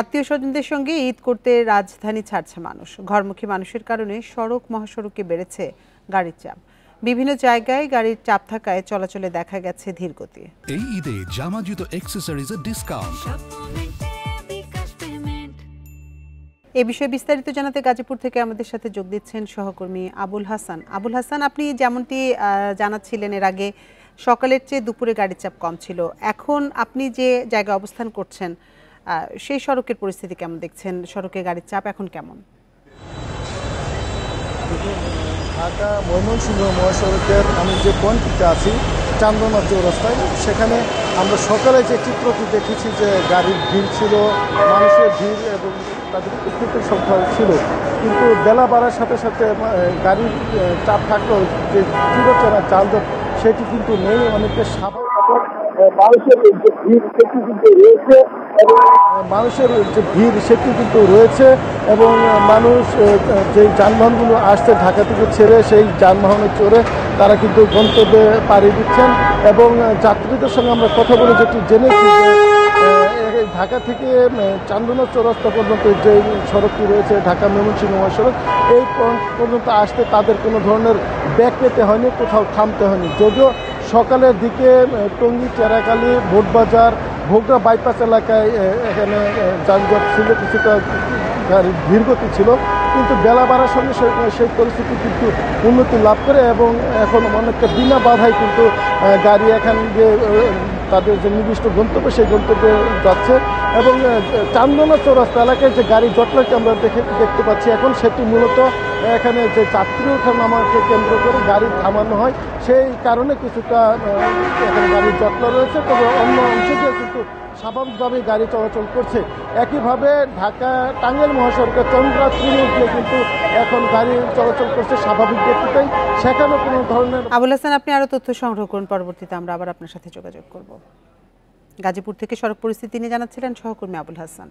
আত্মীয়-স্বজনদের সঙ্গে ঈদ করতে রাজধানী ছাড়ছে মানুষ। ঘরমুখী মানুষের কারণে সড়ক মহাসড়কে বেড়েছে গাড়ির চাপ। বিভিন্ন জায়গায় গাড়ির চাপ থাকায় চলাচলে দেখা গেছে ধীরগতি। এই ঈদে জামা জুতো অ্যাকসেসরিজের ডিসকাউন্ট। এ বিষয়ে বিস্তারিত জানাতে গাজীপুর থেকে আমাদের সাথে যোগ দিচ্ছেন সহকর্মী আবুল হাসান। আবুল হাসান, আপনি যেমনটি জানাচ্ছিলেন এর আগে সকালের চেয়ে দুপুরে গাড়ির চাপ কম ছিল। এখন আপনি যে জায়গায় অবস্থান করছেন সেই সড়কের পরিস্থিতি কেমন দেখছেন? সড়কে গাড়ির চাপ এখন কেমন? ঢাকা ময়মনসিংহ মহাসড়কের আমি যে পয়েন্টটিতে আছি চান্দনা চৌরাস্তায়, সেখানে আমরা সকালে যে চিত্রটি দেখেছি যে গাড়ির ভিড় ছিল, মানুষের ভিড় এবং তাদের উপস্থিতির সংখ্যা ছিল, কিন্তু বেলা বাড়ার সাথে সাথে গাড়ির চাপ থাকলেও যে চিরচেনা যানজট সেটি কিন্তু নেই। অনেকটা স্বাভাবিক মানুষের যে ভিড় সেটি কিন্তু রয়েছে এবং এবং মানুষ যে যানবাহনগুলো আসছে ঢাকা থেকে ছেড়ে সেই যানবাহনে চড়ে তারা কিন্তু গন্তব্যে পাড়ি দিচ্ছেন। এবং যাত্রীদের সঙ্গে আমরা কথা বলে যেটি জেনেছি যে ঢাকা থেকে চান্দনা চৌরাস্তা পর্যন্ত যে সড়কটি রয়েছে ঢাকা ময়মনসিংহ মহাসড়ক, এই পর্যন্ত আসতে তাদের কোনো ধরনের ব্যাগ পেতে হয়নি, কোথাও থামতে হয়নি। যদিও সকালের দিকে টঙ্গী, চেরাকালী, ভোটবাজার, ভোগড়া বাইপাস এলাকায় এখানে যানজট ছিল, কিছুটা গাড়ির ধীরগতি ছিল, কিন্তু বেলা বাড়ার সঙ্গে সেই পরিস্থিতি কিন্তু উন্নতি লাভ করে এবং এখন অনেকটা বিনা বাধায় কিন্তু গাড়ি এখান দিয়ে তাদের যে নির্দিষ্ট গন্তব্য সেই গন্তব্যে যাচ্ছে। এবং চান্দনা চৌরাস্তা এলাকায় যে গাড়ি জটলাটি আমরা দেখতে পাচ্ছি এখন, সেটি মূলত এখানে যে যাত্রী ওঠা নামাকে কেন্দ্র করে গাড়ি থামানো হয়, সেই কারণে কিছুটা এখানে গাড়ির জটলা রয়েছে। তবে অন্য অংশ দিয়ে কিন্তু স্বাভাবিকভাবে গাড়ি চলাচল করছে। একইভাবে ঢাকা টাঙ্গাইল মহাসড়কের চন্দ্রা ত্রিমুখ দিয়ে কিন্তু এখন গাড়ি চলাচল করছে স্বাভাবিক গতিতেই, সেখানে কোনো ধরনের। আবুল হাসান, আপনি আরও তথ্য সংগ্রহ করুন, পরবর্তীতে আমরা আবার আপনার সাথে যোগাযোগ করব। গাজীপুর থেকে সড়ক পরিস্থিতি নিয়ে জানাচ্ছিলেন সহকর্মী আবুল হাসান।